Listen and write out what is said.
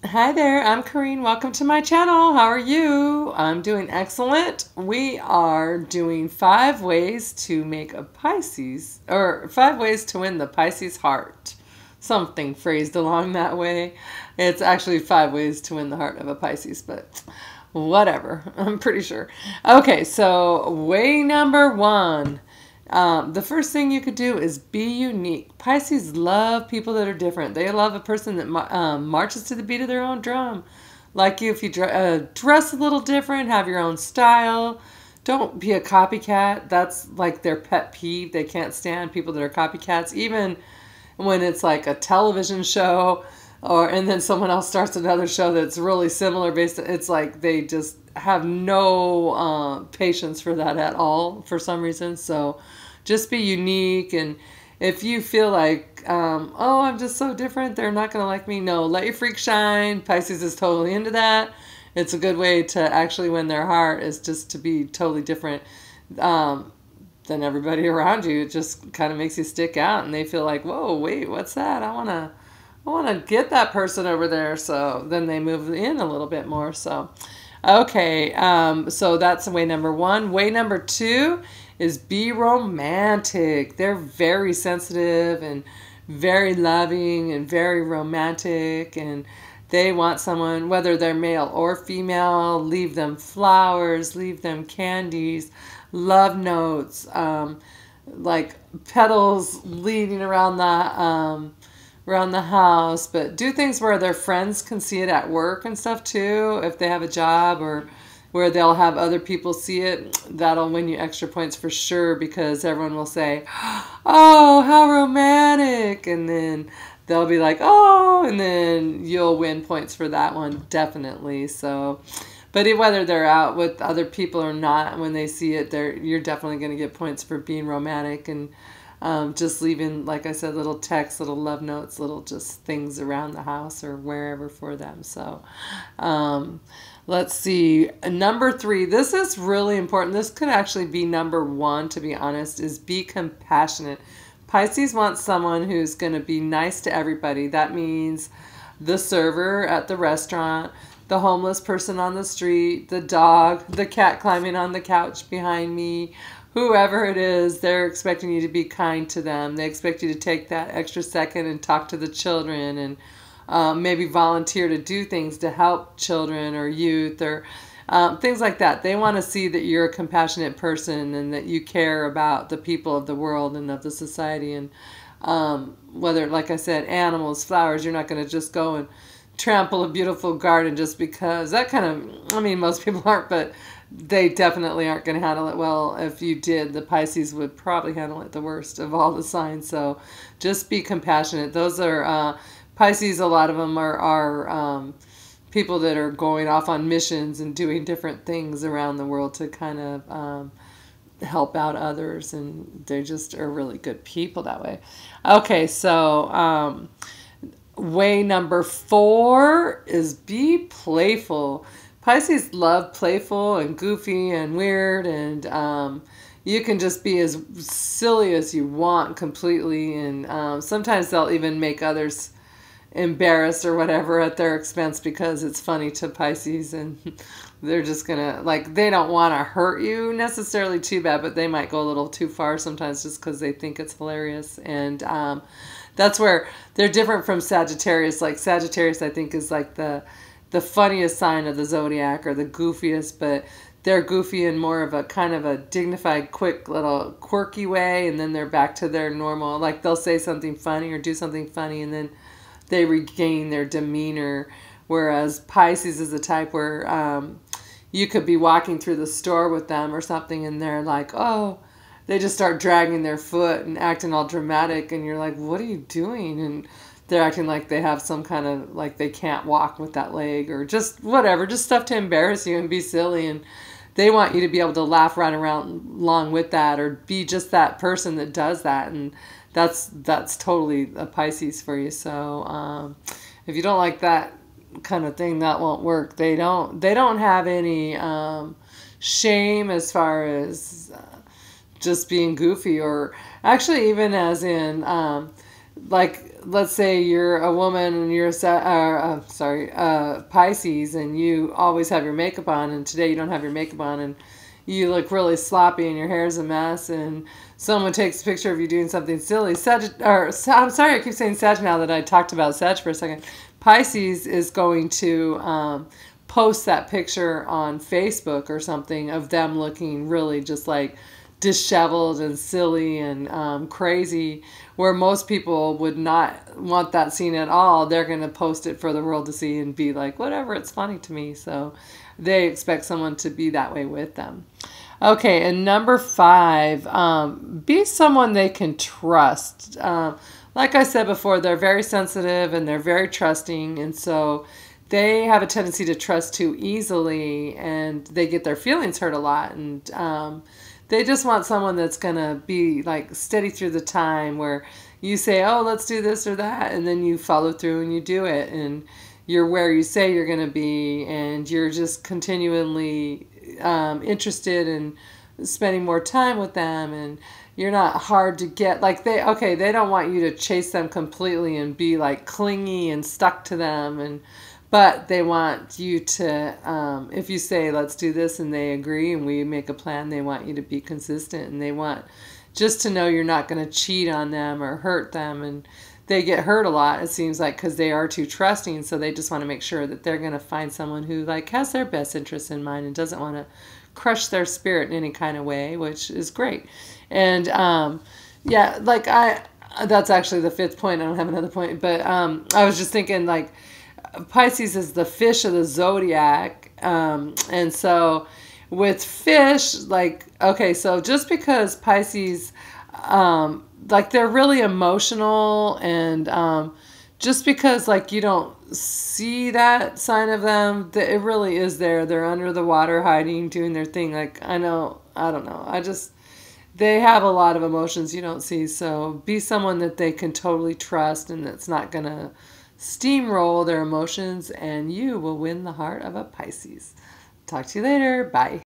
Hi there, I'm Corrine. Welcome to my channel. How are you? I'm doing excellent. We are doing 5 ways to make a Pisces, or 5 ways to win the Pisces heart. Something phrased along that way. It's actually 5 ways to win the heart of a Pisces, but whatever. I'm pretty sure. Okay, so way number one. The first thing you could do is be unique. Pisces love people that are different. They love a person that marches to the beat of their own drum. Like you, if you dress a little different, have your own style. Don't be a copycat. That's like their pet peeve. They can't stand people that are copycats, even when it's like a television show and then someone else starts another show that's really similar it's like they just have no patience for that at all for some reason. So just be unique. And if you feel like oh, I'm just so different, they're not gonna like me, no, let your freak shine. Pisces is totally into that. It's a good way to actually win their heart, is just to be totally different than everybody around you. It just kind of makes you stick out, and they feel like, whoa, wait, what's that? I want to get that person over there. So then they move in a little bit more. So, okay. So that's way number one. Way number two is be romantic. They're very sensitive and very loving and very romantic, and they want someone, whether they're male or female, leave them flowers, leave them candies, love notes, like petals leading around the house. But do things where their friends can see it at work and stuff too, if they have a job, or where they'll have other people see it. That'll win you extra points for sure, because everyone will say, oh, how romantic, and then they'll be like, oh, and then you'll win points for that one, definitely. So, but whether they're out with other people or not, when they see it, you're definitely going to get points for being romantic and just leaving, like I said, little texts, little love notes, little just things around the house or wherever for them. So let's see. Number three, this is really important. This could actually be number one, to be honest, is be compassionate. Pisces wants someone who's going to be nice to everybody. That means the server at the restaurant, the homeless person on the street, the dog, the cat climbing on the couch behind me, whoever it is. They're expecting you to be kind to them. They expect you to take that extra second and talk to the children, and maybe volunteer to do things to help children or youth, or things like that. They want to see that you're a compassionate person and that you care about the people of the world and of the society. And whether, like I said, animals, flowers, you're not going to just go and trample a beautiful garden just because. That kind of, I mean, most people aren't, but they definitely aren't going to handle it well. If you did, the Pisces would probably handle it the worst of all the signs. So just be compassionate. Those are Pisces. A lot of them are people that are going off on missions and doing different things around the world to kind of help out others, and they just are really good people that way. Okay, so way number four is be playful. Pisces love playful and goofy and weird, and you can just be as silly as you want completely, and sometimes they'll even make others embarrassed or whatever at their expense because it's funny to Pisces, and they're just gonna, like, they don't want to hurt you necessarily too bad, but they might go a little too far sometimes just because they think it's hilarious. And that's where they're different from Sagittarius. Like Sagittarius, I think, is like the funniest sign of the zodiac, or the goofiest, but they're goofy in more of a kind of a dignified, quick, little quirky way, and then they're back to their normal, like they'll say something funny or do something funny, and then they regain their demeanor. Whereas Pisces is the type where you could be walking through the store with them or something, and they're like, oh, they just start dragging their foot and acting all dramatic, and you're like, what are you doing? And they're acting like they have some kind of, like they can't walk with that leg, or just whatever, just stuff to embarrass you and be silly. And they want you to be able to laugh right around along with that, or be just that person that does that. And that's totally a Pisces for you. So if you don't like that kind of thing, that won't work. They don't have any shame as far as just being goofy, or actually even as in like let's say you're a woman and you're Pisces, and you always have your makeup on, and today you don't have your makeup on, and you look really sloppy and your hair's a mess, and someone takes a picture of you doing something silly. I'm sorry, I keep saying Sag now that I talked about Sag for a second. Pisces is going to post that picture on Facebook or something of them looking really just like disheveled and silly and crazy, where most people would not want that seen at all. They're going to post it for the world to see and be like, whatever, it's funny to me. So they expect someone to be that way with them. Okay, and number 5, be someone they can trust. Like I said before, they're very sensitive and they're very trusting, and so they have a tendency to trust too easily, and they get their feelings hurt a lot, and they just want someone that's going to be like steady through the time, where you say, oh, let's do this or that, and then you follow through and you do it, and you're where you say you're going to be, and you're just continually interested in spending more time with them, and you're not hard to get. Like they don't want you to chase them completely and be like clingy and stuck to them, but they want you to, if you say, let's do this, and they agree and we make a plan, they want you to be consistent, and they want just to know you're not going to cheat on them or hurt them. And they get hurt a lot, it seems like, because they are too trusting, so they just want to make sure that they're going to find someone who like has their best interests in mind and doesn't want to crush their spirit in any kind of way, which is great. And yeah, like that's actually the 5th point. I don't have another point, but I was just thinking, like, Pisces is the fish of the zodiac, and so with fish, like, okay, so just because Pisces, like, they're really emotional, and just because, like, you don't see that sign of them, it really is there. They're under the water hiding, doing their thing. Like, I don't know, they have a lot of emotions you don't see, so be someone that they can totally trust and that's not gonna steamroll their emotions, and you will win the heart of a Pisces. Talk to you later. Bye.